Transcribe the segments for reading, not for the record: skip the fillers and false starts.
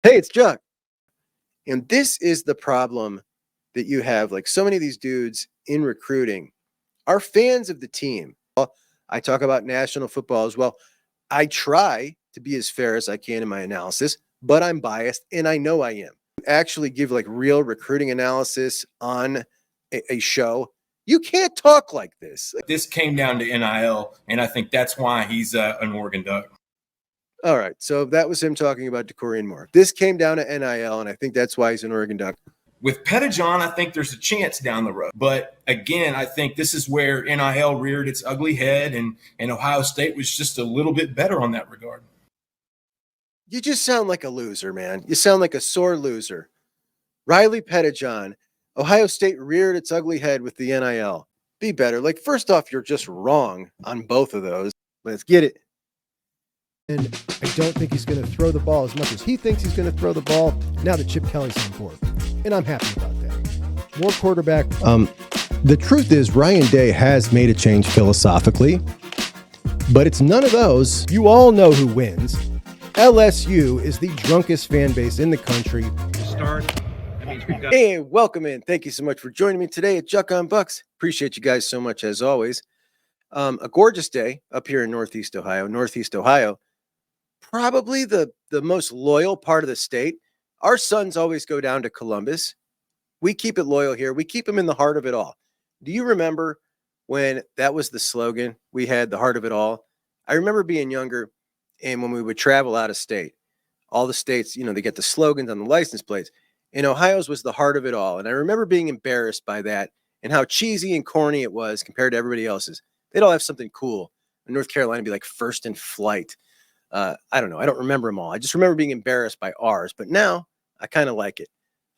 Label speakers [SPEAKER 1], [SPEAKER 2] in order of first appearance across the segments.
[SPEAKER 1] Hey, it's Juck. And this is the problem that you have. Like so many of these dudes in recruiting are fans of the team. I talk about national football as well. I try to be as fair as I can in my analysis, but I'm biased and I know I am. Actually, give like real recruiting analysis on a show. You can't talk like this.
[SPEAKER 2] This came down to NIL, and I think that's why he's an Oregon Duck.
[SPEAKER 1] All right. So that was him talking about Decorean more. This came down to NIL, and I think that's why he's an Oregon Duck.
[SPEAKER 2] With Pettijohn, I think there's a chance down the road. But again, I think this is where NIL reared its ugly head, and Ohio State was just a little bit better on that regard.
[SPEAKER 1] You just sound like a loser, man. You sound like a sore loser. Riley Pettijohn, Ohio State reared its ugly head with the NIL. Be better. Like, first off, you're just wrong on both of those. Let's get it.
[SPEAKER 3] And I don't think he's going to throw the ball as much as he thinks he's going to throw the ball now that Chip Kelly's on board. And I'm happy about that. More quarterback.
[SPEAKER 4] The truth is Ryan Day has made a change philosophically, but it's none of those.
[SPEAKER 3] You all know who wins. LSU is the drunkest fan base in the country.
[SPEAKER 1] Hey, welcome in. Thank you so much for joining me today at Juck on Bucks. Appreciate you guys so much as always. A gorgeous day up here in Northeast Ohio. Probably the most loyal part of the state. Our sons always go down to Columbus. We keep it loyal here. We keep them in the heart of it all. Do you remember when that was the slogan? We had the heart of it all. I remember being younger, and when we would travel out of state, all the states, they get the slogans on the license plates. And Ohio's was the heart of it all. And I remember being embarrassed by that and how cheesy and corny it was compared to everybody else's. They'd all have something cool. In North Carolina, would be like First in Flight. I don't know. I don't remember them all. I just remember being embarrassed by ours. But now I kind of like it.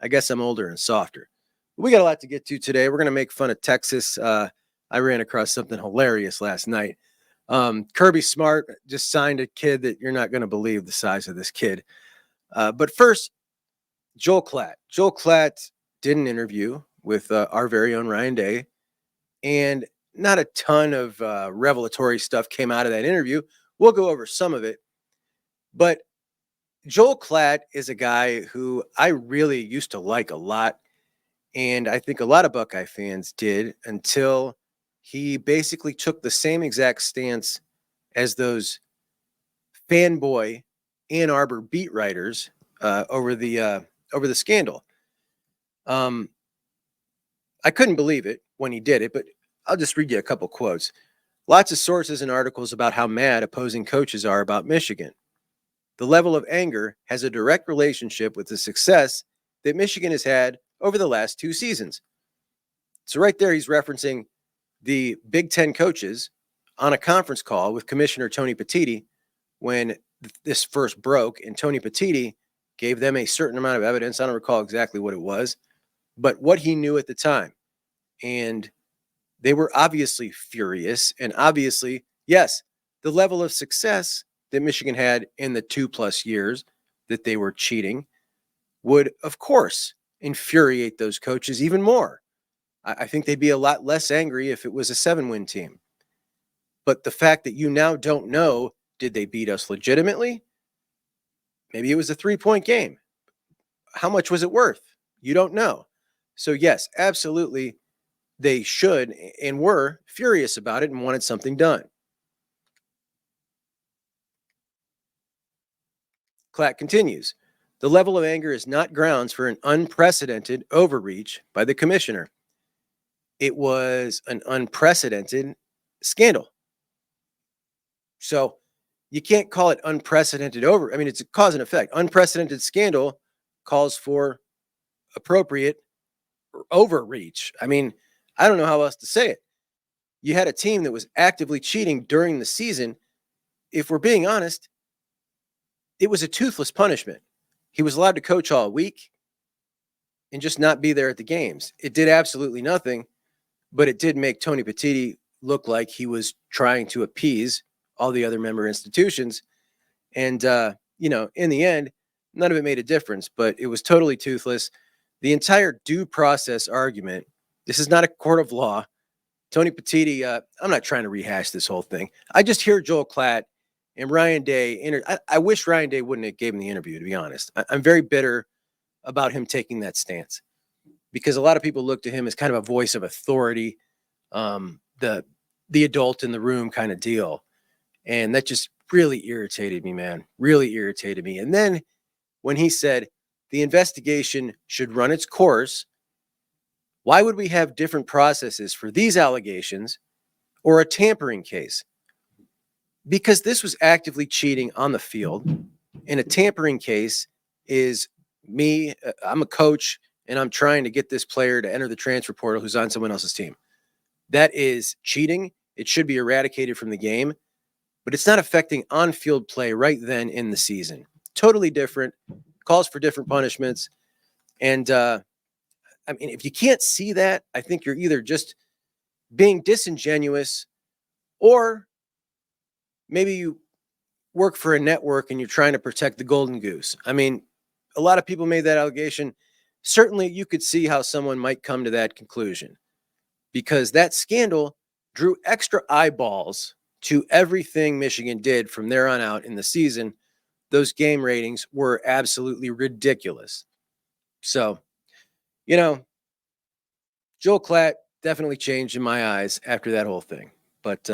[SPEAKER 1] I guess I'm older and softer. We got a lot to get to today. We're going to make fun of Texas. I ran across something hilarious last night. Kirby Smart just signed a kid that you're not going to believe the size of this kid. But first, Joel Klatt. Joel Klatt did an interview with our very own Ryan Day, and not a ton of revelatory stuff came out of that interview. We'll go over some of it. But Joel Klatt is a guy who I really used to like a lot, and I think a lot of Buckeye fans did until he basically took the same exact stance as those fanboy Ann Arbor beat writers over the scandal. I couldn't believe it when he did it, but I'll just read you a couple quotes. Lots of sources and articles about how mad opposing coaches are about Michigan. The level of anger has a direct relationship with the success that Michigan has had over the last 2 seasons. So right there, he's referencing the Big Ten coaches on a conference call with Commissioner Tony Petitti when this first broke, and Tony Petitti gave them a certain amount of evidence. I don't recall exactly what it was, but what he knew at the time. And they were obviously furious. And obviously, yes, the level of success that Michigan had in the 2+ years that they were cheating would, of course, infuriate those coaches even more. I think they'd be a lot less angry if it was a 7-win team. But the fact that you now don't know, did they beat us legitimately? Maybe it was a 3-point game. How much was it worth? You don't know. So yes, absolutely, they should and were furious about it and wanted something done. Klatt continues, the level of anger is not grounds for an unprecedented overreach by the commissioner. It was an unprecedented scandal. So you can't call it unprecedented it's a cause and effect. Unprecedented scandal calls for appropriate overreach. I don't know how else to say it. You had a team that was actively cheating during the season. If we're being honest, it was a toothless punishment. He was allowed to coach all week and just not be there at the games. It did absolutely nothing, but it did make Tony Petitti look like he was trying to appease all the other member institutions. And, in the end, none of it made a difference, but it was totally toothless. The entire due process argument, this is not a court of law. Tony Petitti, I'm not trying to rehash this whole thing. I just hear Joel Klatt, And Ryan Day, I wish Ryan Day wouldn't have gave him the interview, to be honest. I'm very bitter about him taking that stance because a lot of people look to him as kind of a voice of authority, the adult in the room kind of deal. And that just really irritated me, man. Really irritated me. And then when he said the investigation should run its course, why would we have different processes for these allegations or a tampering case? Because this was actively cheating on the field. And a tampering case is me, I'm a coach, and I'm trying to get this player to enter the transfer portal who's on someone else's team. That is cheating. It should be eradicated from the game, but it's not affecting on-field play right then in the season. Totally different, calls for different punishments. And I mean, if you can't see that, I think you're either just being disingenuous or maybe you work for a network and you're trying to protect the golden goose. I mean, a lot of people made that allegation. Certainly you could see how someone might come to that conclusion because that scandal drew extra eyeballs to everything Michigan did from there on out in the season. Those game ratings were absolutely ridiculous. So, you know, Joel Klatt definitely changed in my eyes after that whole thing. But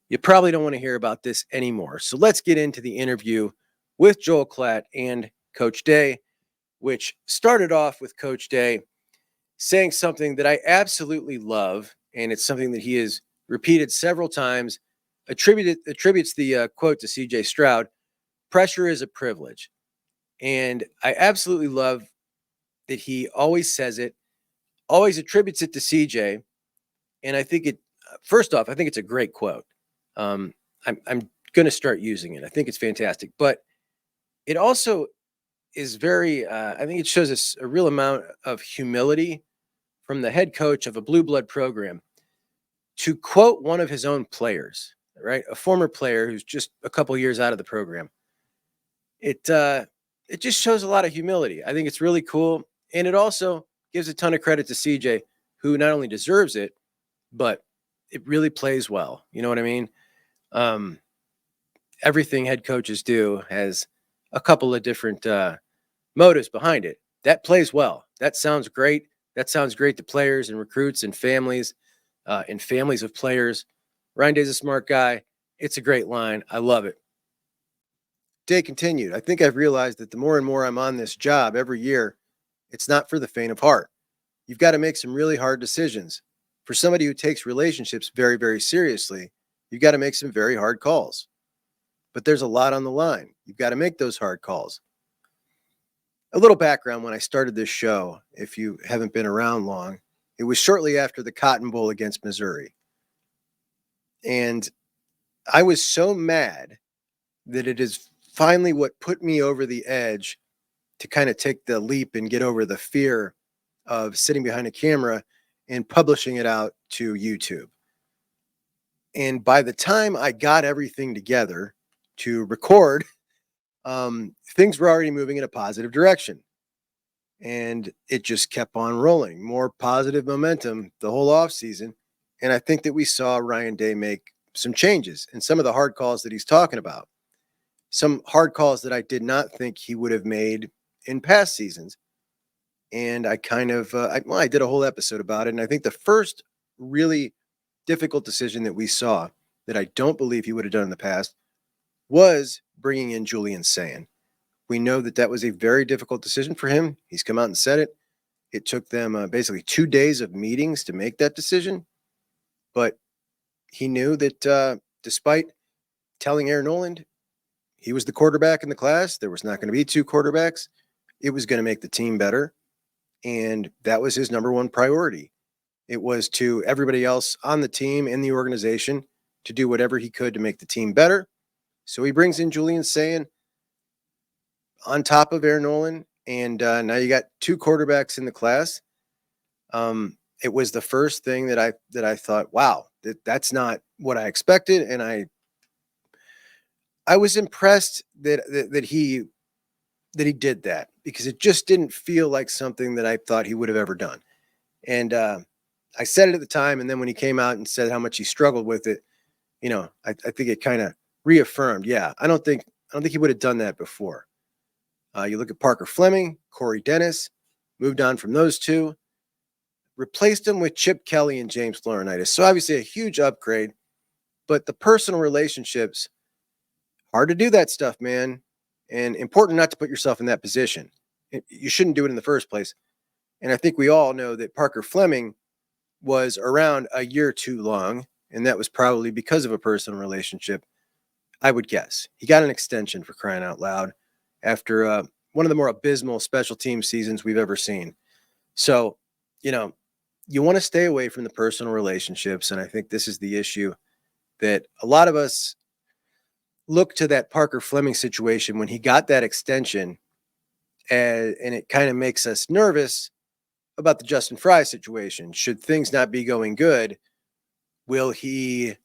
[SPEAKER 1] you probably don't want to hear about this anymore. So let's get into the interview with Joel Klatt and Coach Day, which started off with Coach Day saying something that I absolutely love, and it's something that he has repeated several times, attributes the quote to C.J. Stroud, pressure is a privilege. And I absolutely love that he always says it, always attributes it to CJ. And I think first off, I think it's a great quote. I'm going to start using it. I think it's fantastic, but it also is very, I think it shows us a real amount of humility from the head coach of a blue blood program to quote one of his own players, right? A former player who's just a couple years out of the program. It just shows a lot of humility. I think it's really cool. And it also gives a ton of credit to CJ, who not only deserves it, but it really plays well. You know what I mean? Everything head coaches do has a couple of different motives behind it. That plays well. That sounds great. That sounds great to players and recruits and families of players. Ryan Day's a smart guy. It's a great line. I love it. Day continued. I think I've realized that the more and more I'm on this job every year, it's not for the faint of heart. You've got to make some really hard decisions. For somebody who takes relationships very, very seriously, you've got to make some very hard calls. But there's a lot on the line. You've got to make those hard calls. A little background when I started this show, if you haven't been around long, it was shortly after the Cotton Bowl against Missouri. And I was so mad that it is finally what put me over the edge to kind of take the leap and get over the fear of sitting behind a camera and publishing it out to YouTube. And by the time I got everything together to record, things were already moving in a positive direction. And it just kept on rolling, more positive momentum the whole offseason. And I think that we saw Ryan Day make some changes in some of the hard calls that he's talking about. Some hard calls that I did not think he would have made in past seasons. And I kind of, I did a whole episode about it. And I think the first really difficult decision that we saw that I don't believe he would have done in the past was bringing in Julian Sayin. We know that that was a very difficult decision for him. He's come out and said it. It took them basically 2 days of meetings to make that decision. But he knew that despite telling Aaron Noland he was the quarterback in the class, there was not going to be 2 quarterbacks. It was going to make the team better. And that was his number one priority. It was to everybody else on the team, in the organization, to do whatever he could to make the team better. So he brings in Julian Sayin on top of Aaron Noland. And now you got 2 quarterbacks in the class. It was the first thing that I thought, wow, that's not what I expected. And I was impressed that he did that, because it just didn't feel like something that I thought he would have ever done. And I said it at the time, and then when he came out and said how much he struggled with it, you know, I think it kind of reaffirmed. Yeah, I don't think he would have done that before. You look at Parker Fleming, Corey Dennis, moved on from those two, replaced him with Chip Kelly and James Laurinaitis. So obviously a huge upgrade, but the personal relationships, hard to do that stuff, man, and important not to put yourself in that position. You shouldn't do it in the first place. And I think we all know that Parker Fleming was around a year too long, and that was probably because of a personal relationship, I would guess. He got an extension, for crying out loud, after one of the more abysmal special team seasons we've ever seen. So, you want to stay away from the personal relationships, and I think this is the issue that a lot of us look to that Parker Fleming situation when he got that extension, and it kind of makes us nervous about the Justin Fry situation. Should things not be going good, will he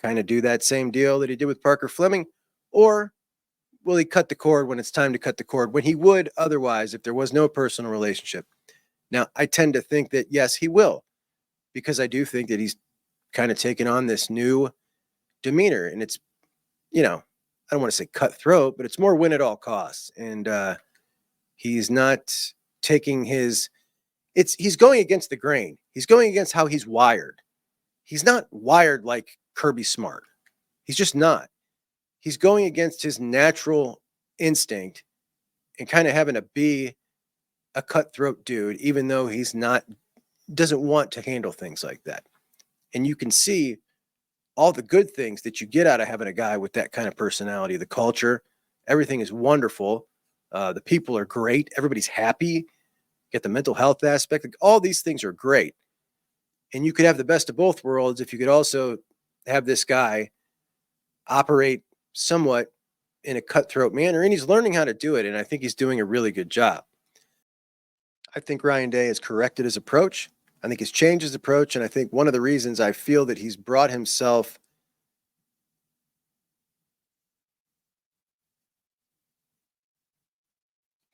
[SPEAKER 1] kind of do that same deal that he did with Parker Fleming, or will he cut the cord when it's time to cut the cord, when he would otherwise if there was no personal relationship? Now, I tend to think that, yes, he will, because I do think that he's kind of taken on this new demeanor, and it's, I don't want to say cutthroat, but it's more win at all costs. And he's not taking he's going against the grain. He's going against how he's wired. He's not wired like Kirby Smart. He's just not. He's going against his natural instinct and kind of having to be a cutthroat dude, even though doesn't want to handle things like that. And you can see all the good things that you get out of having a guy with that kind of personality. The culture, everything is wonderful. The people are great. Everybody's happy. Get the mental health aspect. All these things are great. And you could have the best of both worlds if you could also have this guy operate somewhat in a cutthroat manner. And he's learning how to do it. And I think he's doing a really good job. I think Ryan Day has corrected his approach. I think he's changed his approach. And I think one of the reasons I feel that he's brought himself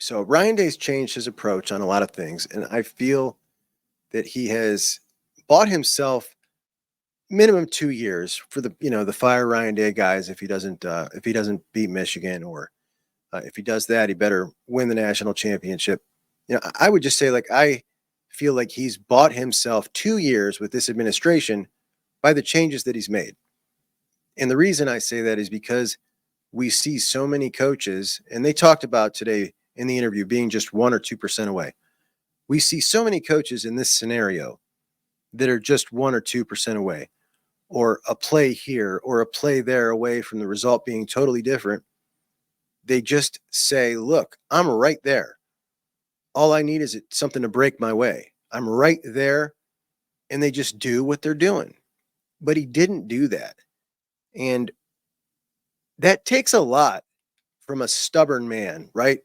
[SPEAKER 1] So Ryan Day's changed his approach on a lot of things, and I feel that he has bought himself minimum 2 years for the fire Ryan Day guys if he doesn't beat Michigan, or if he does that, he better win the national championship. I would just say, I feel like he's bought himself 2 years with this administration by the changes that he's made. And the reason I say that is because we see so many coaches, and they talked about today in the interview being just 1 or 2% away. We see so many coaches in this scenario that are just 1 or 2% away, or a play here or a play there away from the result being totally different. They just say, look, I'm right there. All I need is something to break my way. I'm right there. And they just do what they're doing. But he didn't do that. And that takes a lot from a stubborn man, right?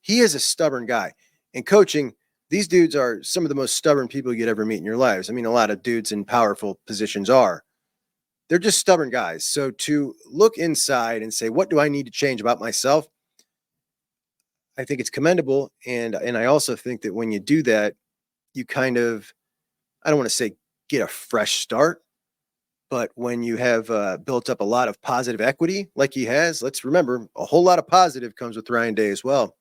[SPEAKER 1] He is a stubborn guy. And coaching, these dudes are some of the most stubborn people you'd ever meet in your lives. I mean, a lot of dudes in powerful positions are. They're just stubborn guys. So to look inside and say, what do I need to change about myself? I think it's commendable. And I also think that when you do that, you kind of, I don't want to say get a fresh start, but when you have built up a lot of positive equity like he has, let's remember, a whole lot of positive comes with Ryan Day as well.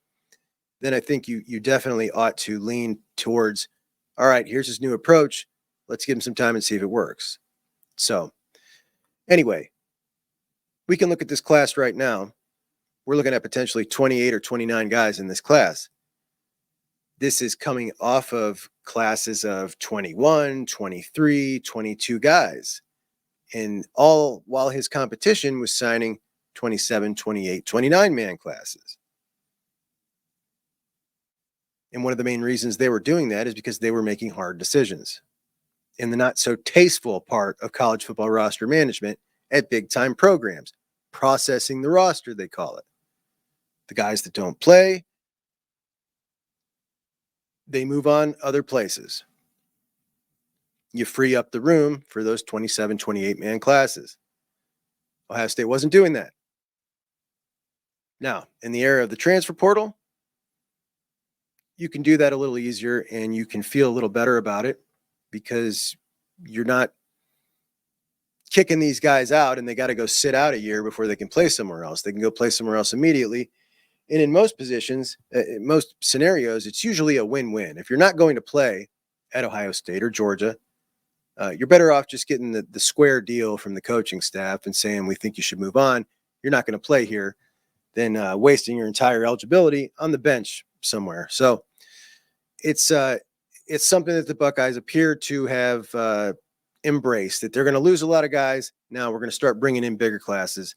[SPEAKER 1] Then I think you definitely ought to lean towards, all right, here's his new approach. Let's give him some time and see if it works. So anyway, we can look at this class right now. We're looking at potentially 28 or 29 guys in this class. This is coming off of classes of 21, 23, 22 guys. And all while his competition was signing 27, 28, 29 man classes. And one of the main reasons they were doing that is because they were making hard decisions in the not so tasteful part of college football roster management at big time programs, processing the roster, they call it. The guys that don't play, they move on other places. You free up the room for those 27, 28 man classes. Ohio State wasn't doing that. Now, in the era of the transfer portal, you can do that a little easier and you can feel a little better about it because you're not kicking these guys out and they got to go sit out a year before they can play somewhere else. They can go play somewhere else immediately. And in most positions, in most scenarios, it's usually a win-win. If you're not going to play at Ohio State or Georgia, you're better off just getting the square deal from the coaching staff and saying, we think you should move on. You're not going to play here, than wasting your entire eligibility on the bench somewhere. So it's something that the Buckeyes appear to have embraced, that they're going to lose a lot of guys. Now we're going to start bringing in bigger classes.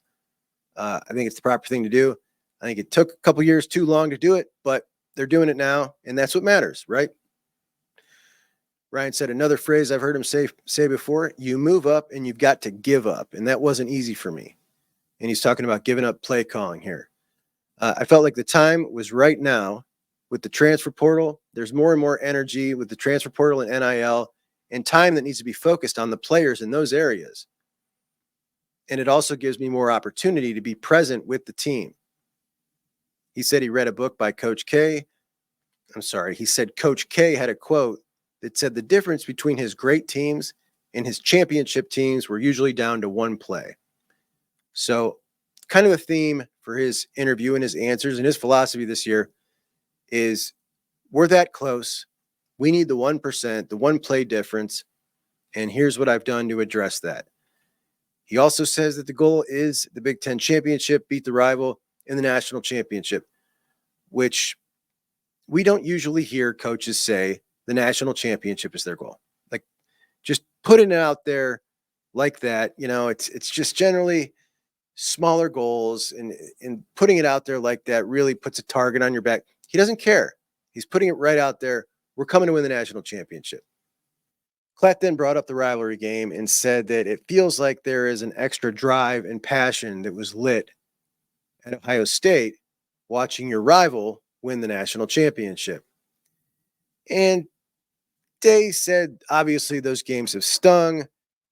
[SPEAKER 1] I think it's the proper thing to do. I think it took a couple years too long to do it, but they're doing it now, and that's what matters, right? Ryan said another phrase I've heard him say before: you move up and you've got to give up. And that wasn't easy for me. And he's talking about giving up play calling here. I felt like the time was right now with the transfer portal. There's more and more energy with the transfer portal and NIL, and time that needs to be focused on the players in those areas. And it also gives me more opportunity to be present with the team. He said he read a book by Coach K. He said Coach K had a quote that said the difference between his great teams and his championship teams were usually down to one play. So kind of a theme for his interview and his answers and his philosophy this year is we're that close. We need the 1%, the one play difference. And here's what I've done to address that. He also says that the goal is the Big Ten championship, beat the rival in the national championship, which we don't usually hear coaches say the national championship is their goal. Like, just putting it out there like that, it's just generally smaller goals, and putting it out there like that really puts a target on your back. He doesn't care. He's putting it right out there. We're coming to win the national championship. Klatt then brought up the rivalry game and said that it feels like there is an extra drive and passion that was lit at Ohio State watching your rival win the national championship. And Day said, obviously, those games have stung.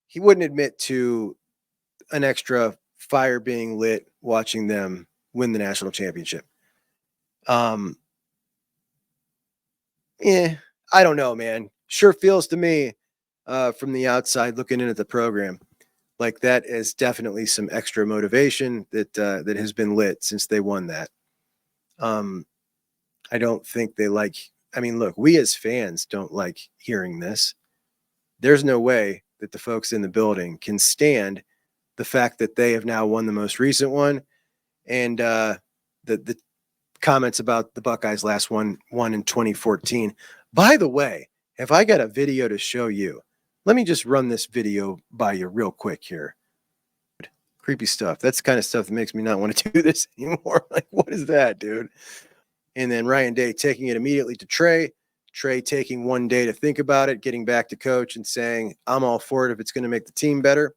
[SPEAKER 1] He wouldn't admit to an extra fire being lit watching them win the national championship. I don't know, man. Sure feels to me from the outside looking in at the program like that is definitely some extra motivation that has been lit since they won that. I don't think they look, we as fans don't like hearing this. There's no way that the folks in the building can stand the fact that they have now won the most recent one. And the comments about the Buckeyes last won in 2014. By the way, if I got a video to show you, let me just run this video by you real quick here. Creepy stuff. That's the kind of stuff that makes me not want to do this anymore. Like, what is that, dude? And then Ryan Day taking it immediately to Trey. Trey taking one day to think about it, getting back to coach and saying, I'm all for it if it's going to make the team better.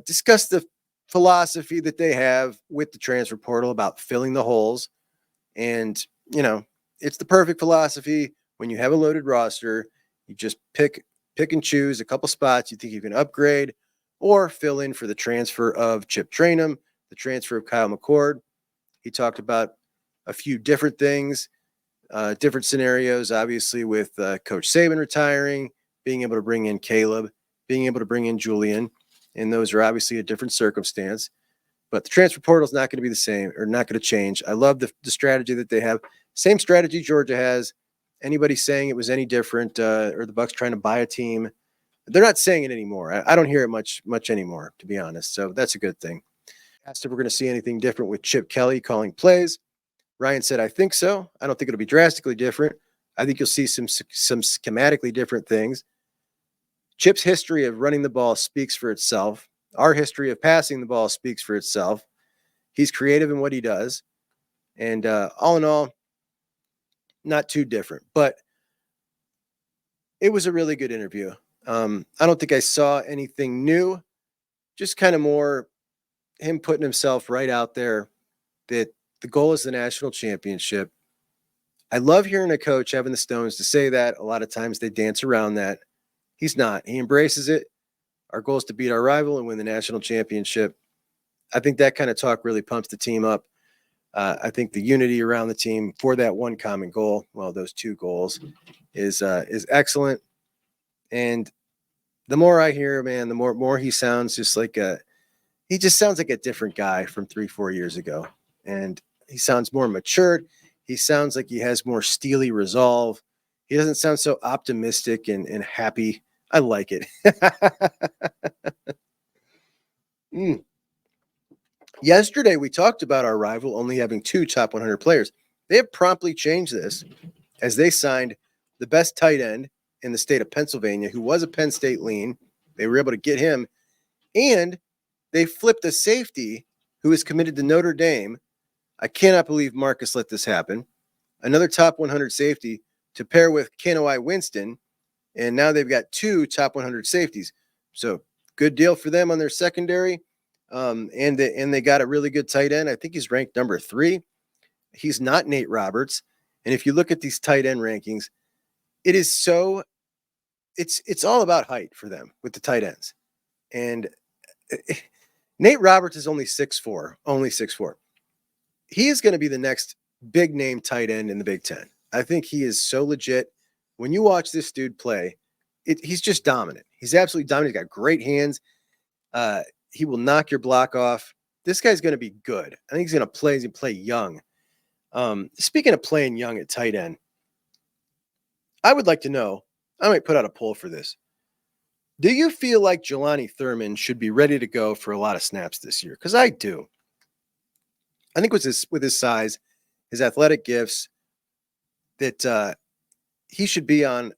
[SPEAKER 1] Discuss the philosophy that they have with the transfer portal about filling the holes. And, it's the perfect philosophy. When you have a loaded roster, you just pick and choose a couple spots you think you can upgrade or fill in for the transfer of Chip Trainum, the transfer of Kyle McCord. He talked about a few different things, different scenarios, obviously with Coach Saban retiring, being able to bring in Caleb, being able to bring in Julian. And those are obviously a different circumstance. But the transfer portal is not going to be the same or not going to change. I love the strategy that they have. Same strategy Georgia has. Anybody saying it was any different or the Bucks trying to buy a team, they're not saying it anymore. I don't hear it much anymore, to be honest. So that's a good thing. Asked if we're going to see anything different with Chip Kelly calling plays. Ryan said, I think so. I don't think it'll be drastically different. I think you'll see some schematically different things. Chip's history of running the ball speaks for itself. Our history of passing the ball speaks for itself. He's creative in what he does. And all in all, not too different. But it was a really good interview. I don't think I saw anything new. Just kind of more him putting himself right out there that the goal is the national championship. I love hearing a coach having the stones to say that. A lot of times they dance around that. He's not. He embraces it. Our goal is to beat our rival and win the national championship. I think that kind of talk really pumps the team up. I think the unity around the team for that one common goal, well, those two goals, is excellent. And The more I hear, man, the more he sounds just like he just sounds like a different guy from 3-4 years ago. And he sounds more matured. He sounds like he has more steely resolve. He doesn't sound so optimistic and happy. I like it. Yesterday, we talked about our rival only having 2 top 100 players. They have promptly changed this as they signed the best tight end in the state of Pennsylvania, who was a Penn State lean. They were able to get him. And they flipped a safety who is committed to Notre Dame. I cannot believe Marcus let this happen. Another top 100 safety to pair with Kenoi Winston. And now they've got 2 top 100 safeties. So good deal for them on their secondary. And they got a really good tight end. I think he's ranked number 3. He's not Nate Roberts. And if you look at these tight end rankings, it is so it's all about height for them with the tight ends. And Nate Roberts is only 6'4", only 6'4". He is going to be the next big name tight end in the Big Ten. I think he is so legit. When you watch this dude play, he's just dominant. He's absolutely dominant. He's got great hands. He will knock your block off. This guy's going to be good. I think he's going to play young. Speaking of playing young at tight end, I would like to know, I might put out a poll for this. Do you feel like Jelani Thurman should be ready to go for a lot of snaps this year? Because I do. I think with his size, his athletic gifts, that he should be on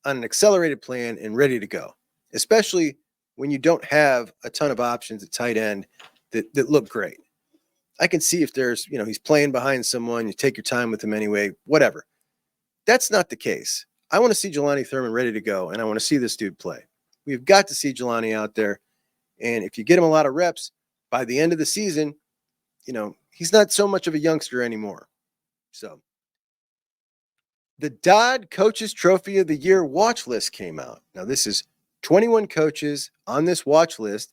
[SPEAKER 1] an accelerated plan and ready to go, especially when you don't have a ton of options at tight end that look great. I can see if there's, he's playing behind someone, you take your time with him anyway, whatever. That's not the case. I want to see Jelani Thurman ready to go, and I want to see this dude play. We've got to see Jelani out there. And if you get him a lot of reps, by the end of the season, he's not so much of a youngster anymore. So the Dodd Coaches Trophy of the Year watch list came out. Now, this is 21 coaches on this watch list,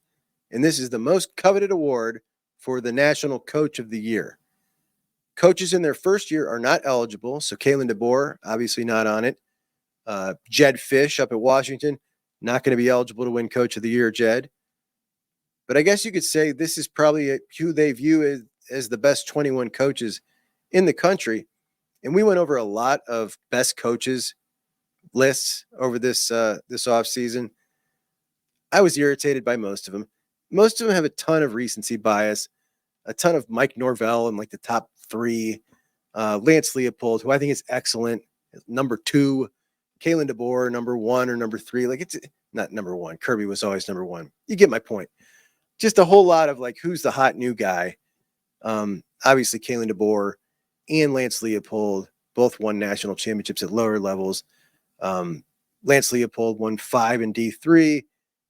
[SPEAKER 1] and this is the most coveted award for the National Coach of the Year. Coaches in their first year are not eligible, so Kalen DeBoer, obviously not on it. Jed Fish up at Washington, not going to be eligible to win Coach of the Year, Jed. But I guess you could say this is probably who they view as the best 21 coaches in the country. And we went over a lot of best coaches lists over this offseason. I was irritated by most of them. Most of them have a ton of recency bias, a ton of Mike Norvell in like the top 3, Lance Leopold, who I think is excellent, number 2, Kalen DeBoer, number 1 or number 3. Like, it's not number 1. Kirby was always number 1. You get my point. Just a whole lot of like, who's the hot new guy? Obviously, Kalen DeBoer and Lance Leopold both won national championships at lower levels. Lance Leopold won 5 in D3.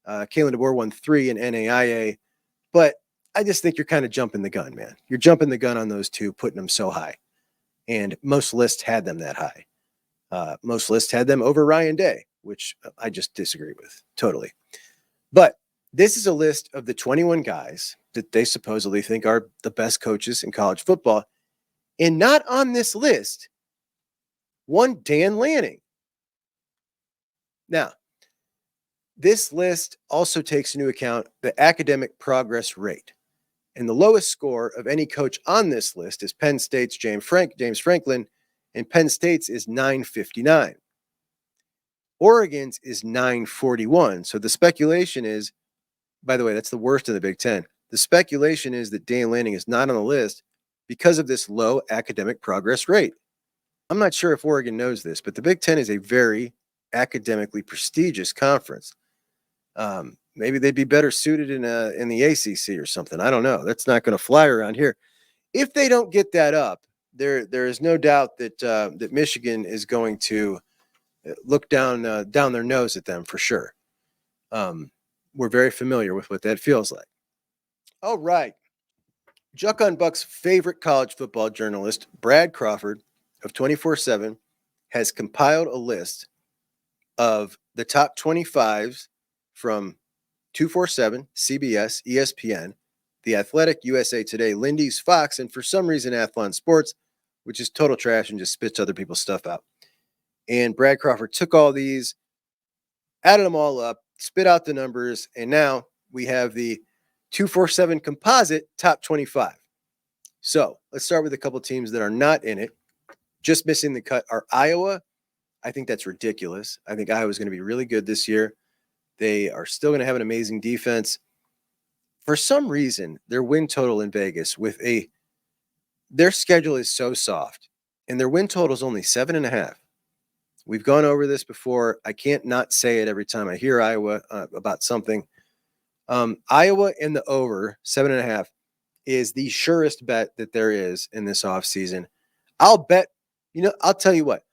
[SPEAKER 1] Kalen DeBoer won 3 in NAIA. But I just think you're kind of jumping the gun, man. You're jumping the gun on those two, putting them so high. And most lists had them that high. Most lists had them over Ryan Day, which I just disagree with totally. But this is a list of the 21 guys that they supposedly think are the best coaches in college football. And not on this list, one Dan Lanning. Now, this list also takes into account the academic progress rate. And the lowest score of any coach on this list is Penn State's James Franklin, and Penn State's is 959. Oregon's is 941. So the speculation is, by the way, that's the worst in the Big Ten. The speculation is that Dan Lanning is not on the list because of this low academic progress rate. I'm not sure if Oregon knows this, but the Big Ten is a very academically prestigious conference. Maybe they'd be better suited in the ACC or something. I don't know. That's not going to fly around here. If they don't get that up, there is no doubt that Michigan is going to look down their nose at them for sure. We're very familiar with what that feels like. All right. Juck on Buck's favorite college football journalist, Brad Crawford of 24/7, has compiled a list of the top 25s from 247, CBS, ESPN, The Athletic, USA Today, Lindy's, Fox, and for some reason Athlon Sports, which is total trash and just spits other people's stuff out. And Brad Crawford took all these, added them all up, spit out the numbers, and now we have the 247 composite top 25. So let's start with a couple teams that are not in it. Just missing the cut are Iowa. I think that's ridiculous. I think Iowa's going to be really good this year. They are still going to have an amazing defense. For some reason, their win total in Vegas their schedule is so soft, and their win total is only 7.5. We've gone over this before. I can't not say it every time I hear Iowa about something. Iowa in the over 7.5 is the surest bet that there is in this offseason. I'll bet, I'll tell you what,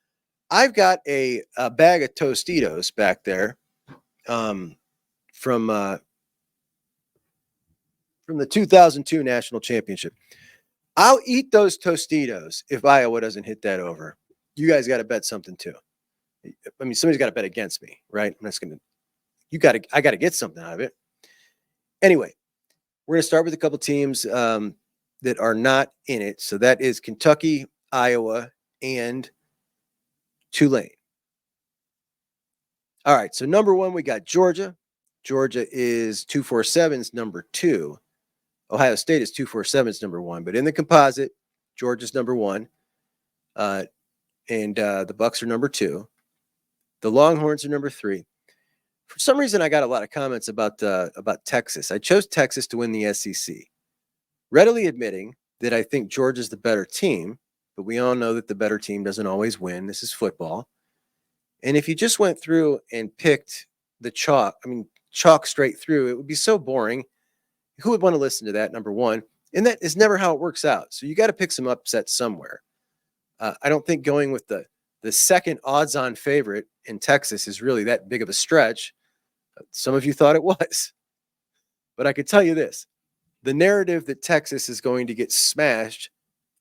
[SPEAKER 1] I've got a bag of Tostitos back there from the 2002 national championship. I'll eat those Tostitos if Iowa doesn't hit that over. You guys got to bet something too. I mean, somebody's got to bet against me, right? I got to get something out of it. Anyway, we're going to start with a couple teams that are not in it. So that is Kentucky, Iowa, and Tulane. All right. So number one, we got Georgia. Georgia is 247's number 2. Ohio State is 247's number 1. But in the composite, Georgia's number 1. And the Bucks are number 2. The Longhorns are number 3. For some reason, I got a lot of comments about Texas. I chose Texas to win the SEC, readily admitting that I think Georgia's the better team, but we all know that the better team doesn't always win. This is football. And if you just went through and picked the chalk straight through, it would be so boring. Who would want to listen to that, number one? And that is never how it works out. So you got to pick some upsets somewhere. I don't think going with the second odds-on favorite in Texas is really that big of a stretch. Some of you thought it was. But I could tell you this. The narrative that Texas is going to get smashed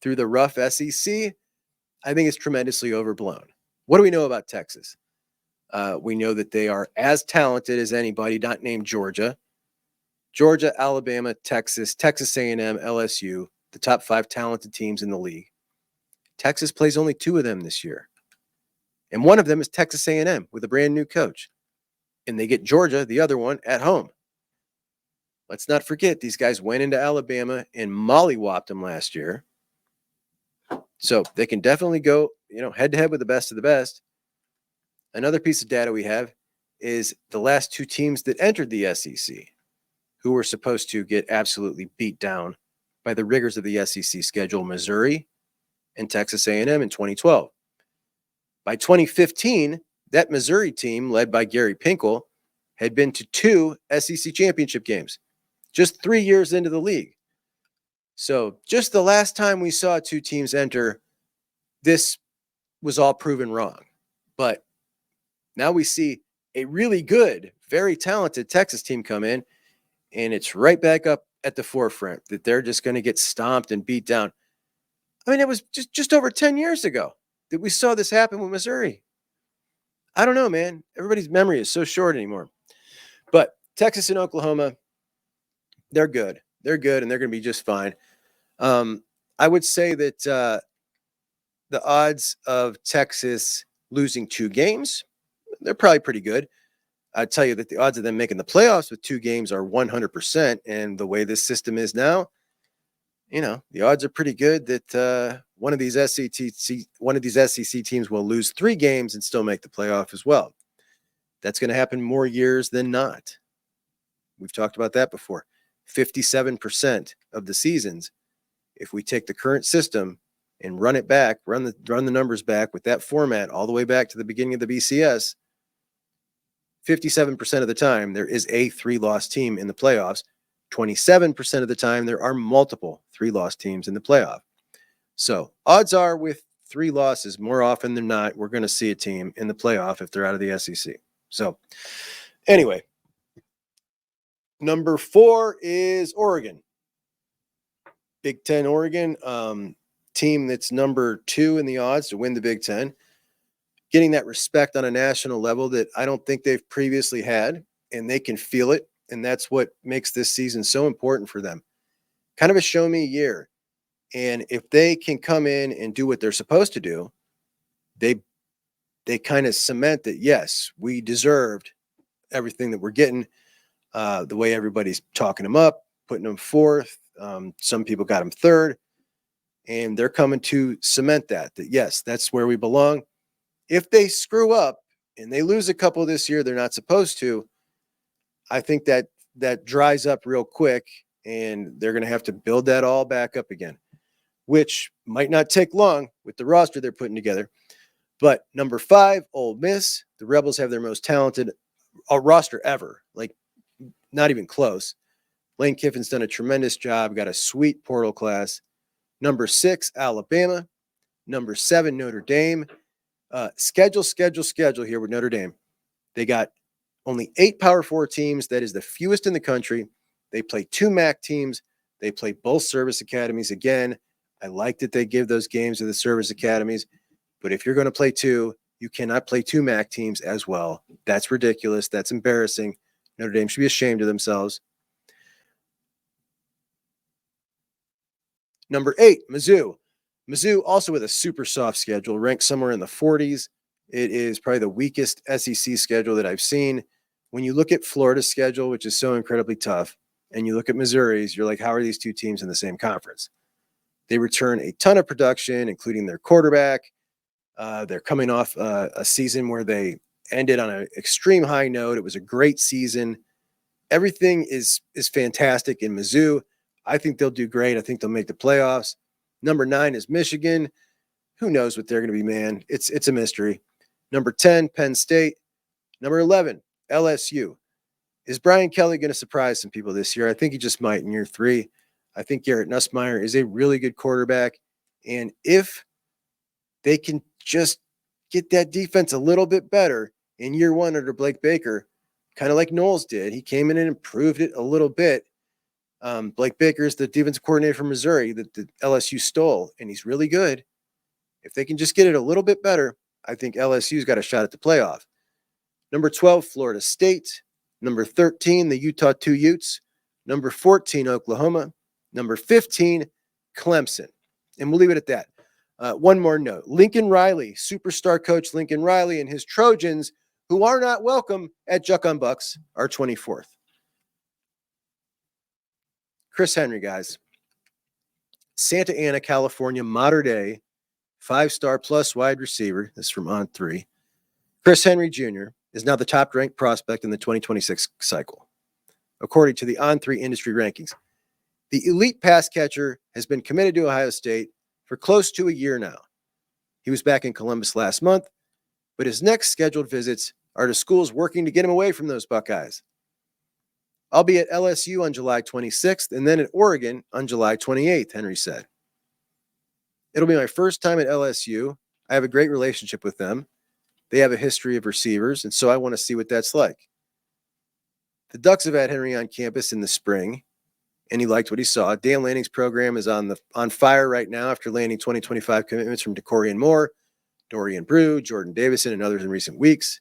[SPEAKER 1] through the rough SEC, I think is tremendously overblown. What do we know about Texas? We know that they are as talented as anybody not named Georgia. Georgia, Alabama, Texas, Texas A&M, LSU, the top 5 talented teams in the league. Texas plays only 2 of them this year. And one of them is Texas A&M with a brand new coach. And they get Georgia, the other one, at home. Let's not forget, these guys went into Alabama and mollywopped them last year. So they can definitely go, head-to-head with the best of the best. Another piece of data we have is the last 2 teams that entered the SEC, who were supposed to get absolutely beat down by the rigors of the SEC schedule, Missouri and Texas A&M in 2012. By 2015, that Missouri team, led by Gary Pinkel, had been to 2 SEC championship games, just 3 years into the league. So just the last time we saw 2 teams enter, this was all proven wrong. But now we see a really good, very talented Texas team come in, and it's right back up at the forefront that they're just going to get stomped and beat down. I mean, it was just over 10 years ago that we saw this happen with Missouri. I don't know, man. Everybody's memory is so short anymore. But Texas and Oklahoma, they're good. They're good, and they're going to be just fine. I would say that the odds of Texas losing 2 games, they're probably pretty good. I'd tell you that the odds of them making the playoffs with 2 games are 100%. And the way this system is now, the odds are pretty good that one of these SEC teams will lose 3 games and still make the playoff as well. That's going to happen more years than not. We've talked about that before. 57% of the seasons, if we take the current system and run it back, run the numbers back with that format all the way back to the beginning of the BCS, 57% of the time there is a 3-loss team in the playoffs. 27% of the time there are multiple 3-loss teams in the playoff. So odds are with 3 losses, more often than not, we're going to see a team in the playoff if they're out of the SEC. So anyway, number 4 is Oregon. Big Ten Oregon, team that's number 2 in the odds to win the Big Ten. Getting that respect on a national level that I don't think they've previously had, and they can feel it. And that's what makes this season so important for them. Kind of a show me year. And if they can come in and do what they're supposed to do, they kind of cement that, yes, we deserved everything that we're getting, the way everybody's talking him up, putting him fourth. Some people got him third, and they're coming to cement that yes, that's where we belong. If they screw up and they lose a couple this year, they're not supposed to. I think that dries up real quick, and they're going to have to build that all back up again, which might not take long with the roster they're putting together. But number 5, Ole Miss, the Rebels have their most talented roster ever, like not even close. Lane Kiffin's done a tremendous job, got a sweet portal class. Number 6, Alabama. Number 7, Notre Dame. Schedule here with Notre Dame. They got only 8 Power 4 teams. That is the fewest in the country. They play 2 MAC teams. They play both service academies. Again, I like that they give those games to the service academies. But if you're going to play 2, you cannot play 2 MAC teams as well. That's ridiculous. That's embarrassing. Notre Dame should be ashamed of themselves. Number 8, Mizzou. Mizzou also with a super soft schedule, ranked somewhere in the 40s. It is probably the weakest SEC schedule that I've seen. When you look at Florida's schedule, which is so incredibly tough, and you look at Missouri's, you're like, how are these 2 teams in the same conference? They return a ton of production, including their quarterback. They're coming off a season where they ended on an extreme high note. It was a great season. Everything is fantastic in Mizzou. I think they'll do great. I think they'll make the playoffs. Number 9 is Michigan. Who knows what they're going to be, man? It's a mystery. Number 10, Penn State. Number 11, LSU. Is Brian Kelly going to surprise some people this year? I think he just might in year 3. I think Garrett Nussmeier is a really good quarterback. And if they can just get that defense a little bit better in year 1 under Blake Baker, kind of like Knowles did, he came in and improved it a little bit. Blake Baker is the defensive coordinator from Missouri that the LSU stole, and he's really good. If they can just get it a little bit better, I think LSU's got a shot at the playoff. Number 12, Florida State. Number 13, the Utah 2 Utes. Number 14, Oklahoma. Number 15, Clemson. And we'll leave it at that. One more note. Lincoln Riley, superstar coach Lincoln Riley and his Trojans, who are not welcome at Juck on Bucks, are 24th. Chris Henry, guys. Santa Ana, California, modern day, 5-star plus wide receiver. This is from On3. Chris Henry Jr. is now the top-ranked prospect in the 2026 cycle, according to the On3 industry rankings. The elite pass catcher has been committed to Ohio State for close to a year now. He was back in Columbus last month, but his next scheduled visits are to schools working to get him away from those Buckeyes. I'll be at LSU on July 26th and then at Oregon on July 28th, Henry said. It'll be my first time at LSU. I have a great relationship with them. They have a history of receivers, and so I want to see what that's like. The Ducks have had Henry on campus in the spring, and he liked what he saw. Dan Lanning's program is on fire right now after landing 2025 commitments from Decorean Moore, Dorian Brew, Jordan Davison, and others in recent weeks.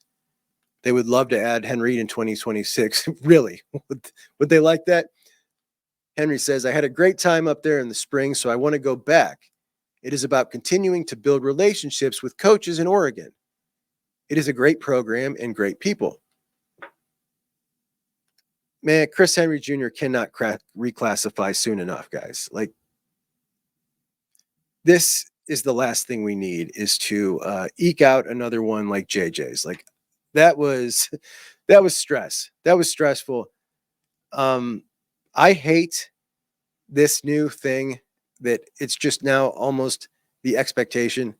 [SPEAKER 1] They would love to add Henry in 2026. Really? Would they like that? Henry says, I had a great time up there in the spring, so I want to go back. It is about continuing to build relationships with coaches in Oregon. It is a great program and great people. Man, Chris Henry Jr. cannot reclassify soon enough, guys. Like, this is the last thing we need, is to eke out another one like JJ's. Like, that was stress. That was stressful. I hate this new thing that it's just now almost the expectation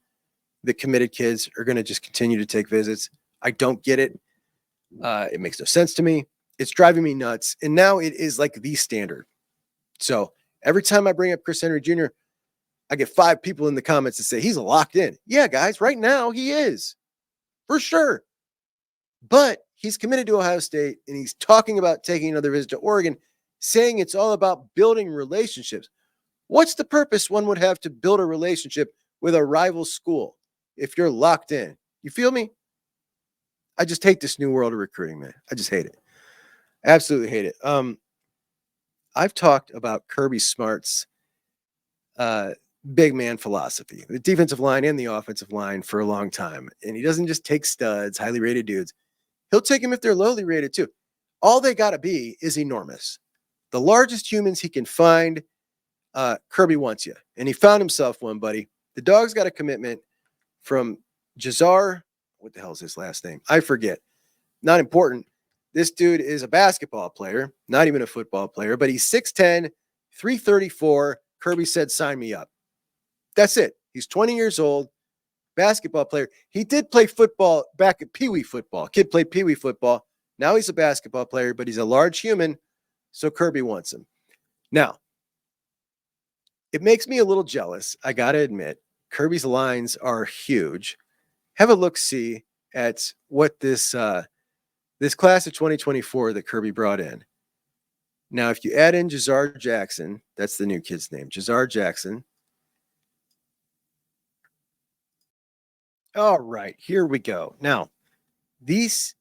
[SPEAKER 1] that committed kids are going to just continue to take visits. I don't get it. It makes no sense to me. It's driving me nuts. And now it is like the standard. So every time I bring up Chris Henry Jr., I get 5 people in the comments that say he's locked in. Yeah, guys, right now he is. For sure. But he's committed to Ohio State, and he's talking about taking another visit to Oregon, saying it's all about building relationships. What's the purpose one would have to build a relationship with a rival school if you're locked in? You feel me? I just hate this new world of recruiting, man. I just hate it. Absolutely hate it. I've talked about Kirby Smart's big man philosophy, the defensive line and the offensive line, for a long time. And he doesn't just take studs, highly rated dudes. He'll take them if they're lowly rated too. All they got to be is enormous. The largest humans he can find, Kirby wants you. And he found himself one, buddy. The dog's got a commitment from Jazar. What the hell is his last name? I forget. Not important. This dude is a basketball player, not even a football player, but he's 6'10", 334. Kirby said, sign me up. That's it. He's 20 years old, basketball player. He did play football back at Pee Wee football. Kid played Pee Wee football. Now he's a basketball player, but he's a large human, so Kirby wants him. Now, it makes me a little jealous, I got to admit. Kirby's lines are huge. Have a look-see at what this class of 2024 that Kirby brought in. Now, if you add in Jazar Jackson, that's the new kid's name, Jazar Jackson. All right, here we go. Now, this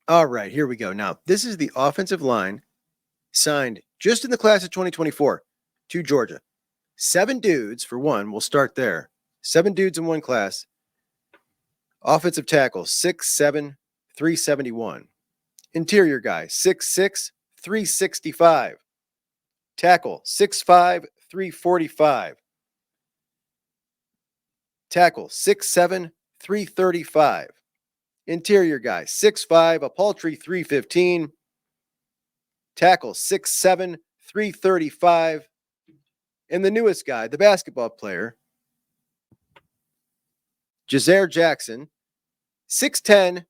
[SPEAKER 1] is the offensive line signed just in the class of 2024 to Georgia. 7 dudes, for one, we'll start there. 7 dudes in one class. Offensive tackle, 6'7", 371. Interior guy, 6'6", 365. Tackle, 6'5", 345. Tackle, 6'7", 335. Interior guy, 6'5", a paltry 315. Tackle, 6'7", 335. And the newest guy, the basketball player, Jazar Jackson, 6'10",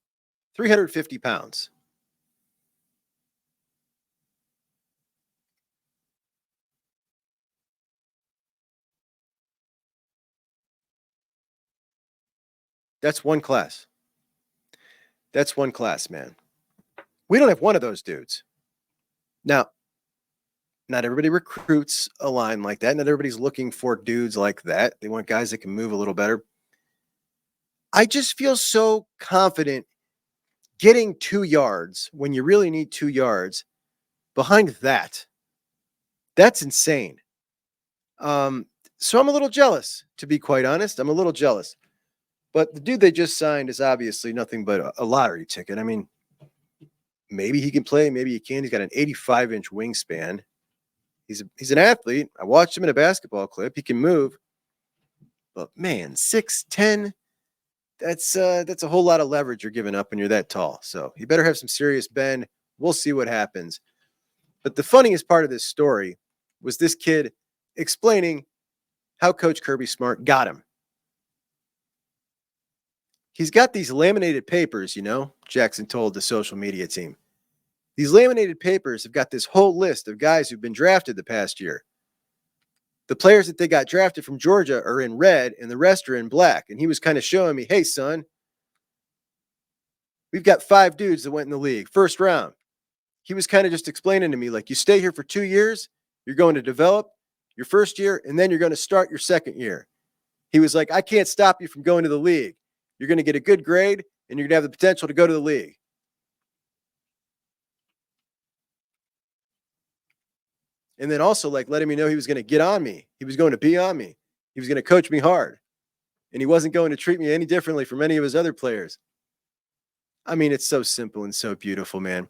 [SPEAKER 1] 350 pounds. That's one class. That's one class, man. We don't have one of those dudes. Now, not everybody recruits a line like that. Not everybody's looking for dudes like that. They want guys that can move a little better. I just feel so confident getting 2 yards when you really need 2 yards behind that. That's insane. So I'm a little jealous, to be quite honest. I'm a little jealous. But the dude they just signed is obviously nothing but a lottery ticket. I mean, maybe he can play, maybe he can. He's got an 85-inch wingspan. He's an athlete. I watched him in a basketball clip. He can move. But man, 6'10", that's a whole lot of leverage you're giving up when you're that tall. So you better have some serious bend. We'll see what happens. But the funniest part of this story was this kid explaining how Coach Kirby Smart got him. He's got these laminated papers, Jackson told the social media team. These laminated papers have got this whole list of guys who've been drafted the past year. The players that they got drafted from Georgia are in red and the rest are in black. And he was kind of showing me, hey, son, we've got 5 dudes that went in the league, first round. He was kind of just explaining to me, like, you stay here for 2 years, you're going to develop your first year, and then you're going to start your second year. He was like, I can't stop you from going to the league. You're going to get a good grade, and you're going to have the potential to go to the league. And then also, like, letting me know he was going to get on me. He was going to be on me. He was going to coach me hard. And he wasn't going to treat me any differently from any of his other players. I mean, it's so simple and so beautiful, man.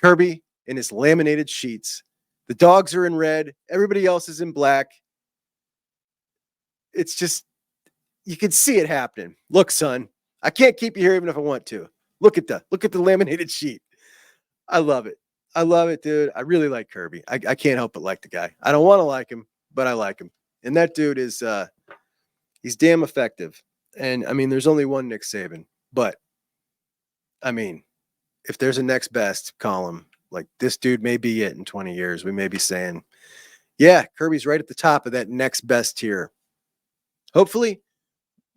[SPEAKER 1] Kirby in his laminated sheets. The dogs are in red. Everybody else is in black. It's just, you can see it happening. Look, son, I can't keep you here even if I want to. Look at the laminated sheet. I love it. I love it, dude. I really like Kirby. I can't help but like the guy. I don't want to like him, but I like him. And that dude is, he's damn effective. And I mean, there's only one Nick Saban, but I mean, if there's a next best, call him. Like, this dude may be it in 20 years. We may be saying, yeah, Kirby's right at the top of that next best tier. Hopefully,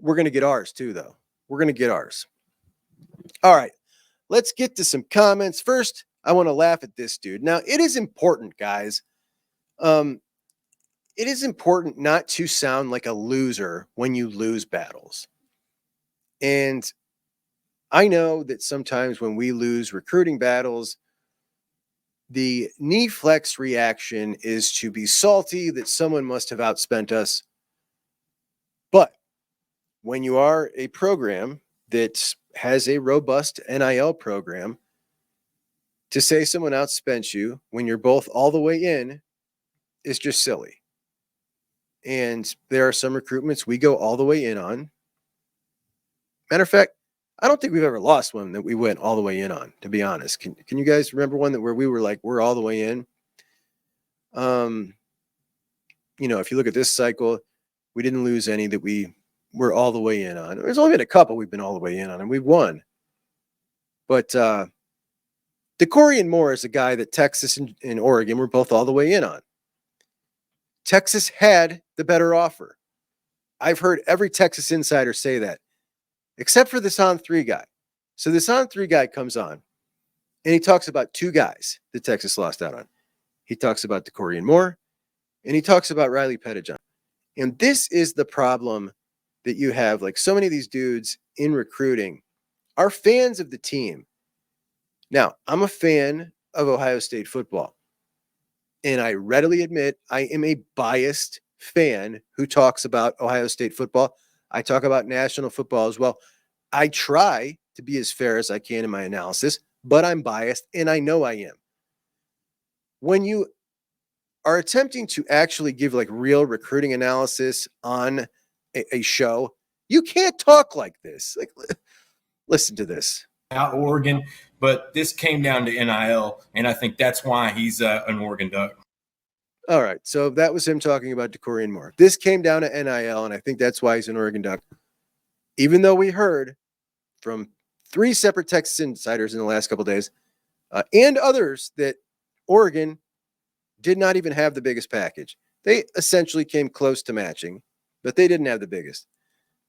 [SPEAKER 1] we're going to get ours too, though. We're going to get ours. All right, let's get to some comments. First, I want to laugh at this dude. Now, it is important, guys. It is important not to sound like a loser when you lose battles. And I know that sometimes when we lose recruiting battles, the knee flex reaction is to be salty that someone must have outspent us. But when you are a program that has a robust NIL program, to say someone outspent you when you're both all the way in is just silly. And there are some recruitments we go all the way in on. Matter of fact, I don't think we've ever lost one that we went all the way in on, to be honest. Can you guys remember one where we were like, we're all the way in? If you look at this cycle, we didn't lose any that we were all the way in on. There's only been a couple we've been all the way in on, and we've won. But Decorean Moore is a guy that Texas and Oregon were both all the way in on. Texas had the better offer. I've heard every Texas insider say that, except for this On3 guy. So this On3 guy comes on, and he talks about two guys that Texas lost out on. He talks about Decorean Moore, and he talks about Riley Pettijohn. And this is the problem that you have. Like, so many of these dudes in recruiting are fans of the team. Now, I'm a fan of Ohio State football, and I readily admit I am a biased fan who talks about Ohio State football. I talk about national football as well. I try to be as fair as I can in my analysis, but I'm biased, and I know I am. When you are attempting to actually give like real recruiting analysis on a show, you can't talk like this. Like, listen to this.
[SPEAKER 2] Out Oregon, but this came down to NIL, and I think that's why he's an Oregon Duck.
[SPEAKER 1] All right, so that was him talking about Decorean Moore. This came down to NIL, and I think that's why he's an Oregon Duck. Even though we heard from 3 separate Texas insiders in the last couple of days, and others, that Oregon did not even have the biggest package. They essentially came close to matching, but they didn't have the biggest.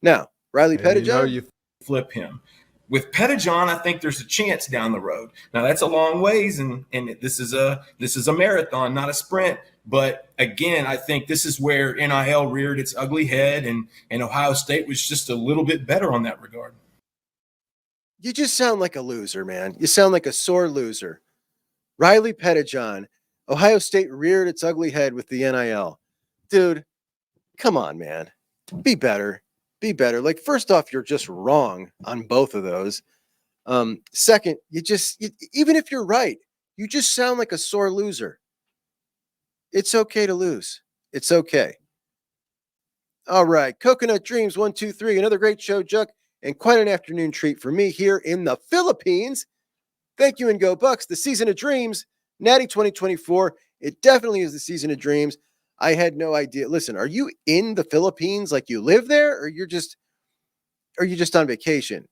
[SPEAKER 1] Now, Riley Pettijohn,
[SPEAKER 2] you flip him. With Pettijohn, I think there's a chance down the road. Now that's a long ways, and this is a marathon, not a sprint. But again, I think this is where NIL reared its ugly head, and Ohio State was just a little bit better on that regard.
[SPEAKER 1] You just sound like a loser, man. You sound like a sore loser. Riley Pettijohn, Ohio State reared its ugly head with the NIL. Dude, come on, man. Be better. Be better. Like, first off, you're just wrong on both of those. Second, even if you're right, you just sound like a sore loser. It's okay to lose. It's okay. All right. Coconut Dreams 123. Another great show, Juck, and quite an afternoon treat for me here in the Philippines. Thank you, and go Bucks. The season of dreams, Natty 2024. It definitely is the season of dreams. I had no idea. Listen, are you in the Philippines? Like, you live there, or are you just on vacation?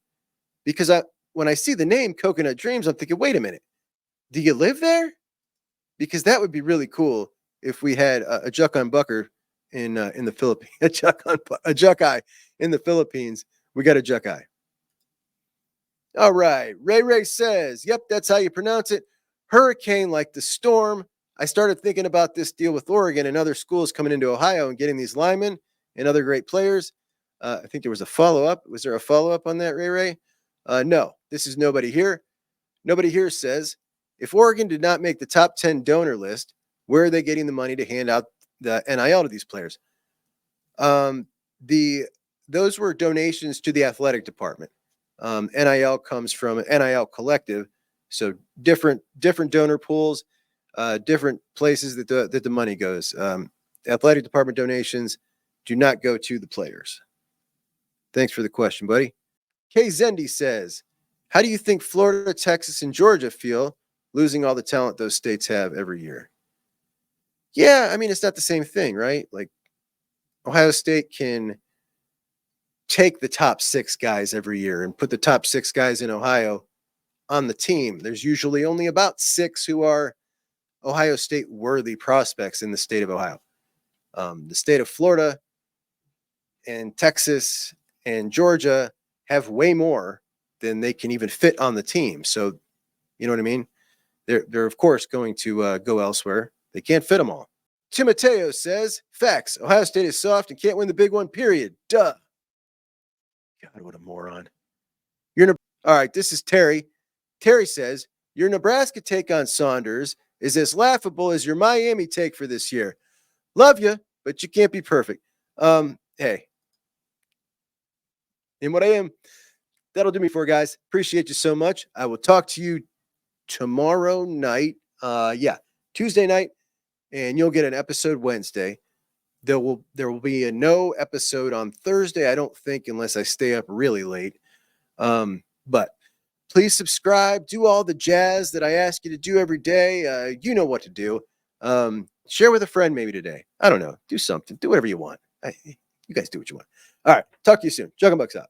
[SPEAKER 1] Because when I see the name Coconut Dreams, I'm thinking, wait a minute, do you live there? Because that would be really cool if we had a Juck on Bucker in the Philippines, a Juck Eye in the Philippines. We got a Juck Eye. All right. Ray says, yep, that's how you pronounce it. Hurricane like the storm. I started thinking about this deal with Oregon and other schools coming into Ohio and getting these linemen and other great players. I think there was a follow-up. Was there a follow-up on that, Ray? No, this is nobody here. Nobody here says, if Oregon did not make the top 10 donor list, where are they getting the money to hand out the NIL to these players? Those were donations to the athletic department. NIL comes from an NIL collective, so different donor pools, different places that the money goes. Athletic department donations do not go to the players. Thanks for the question, buddy. Kay Zendi says, how do you think Florida, Texas, and Georgia feel losing all the talent those states have every year? Yeah, I mean, it's not the same thing, right? Like, Ohio State can take the top 6 guys every year and put the top 6 guys in Ohio on the team. There's usually only about 6 who are Ohio State worthy prospects in the state of Ohio. The state of Florida and Texas and Georgia have way more than they can even fit on the team. So, you know what I mean? They're of course going to go elsewhere. They can't fit them all. Timoteo says, facts. Ohio State is soft and can't win the big one, period. Duh. God, what a moron. All right, this is Terry. Terry says, your Nebraska take on Saunders is as laughable as your Miami take for this year. Love you, but you can't be perfect. Hey. And what I am, that'll do me for, guys. Appreciate you so much. I will talk to you tomorrow night. Tuesday night, and you'll get an episode Wednesday. There will be no episode on Thursday, I don't think, unless I stay up really late. But please subscribe, do all the jazz that I ask you to do every day. You know what to do. Share with a friend maybe today. I don't know. Do something. Do whatever you want. You guys do what you want. All right. Talk to you soon. Juck and Bucks out.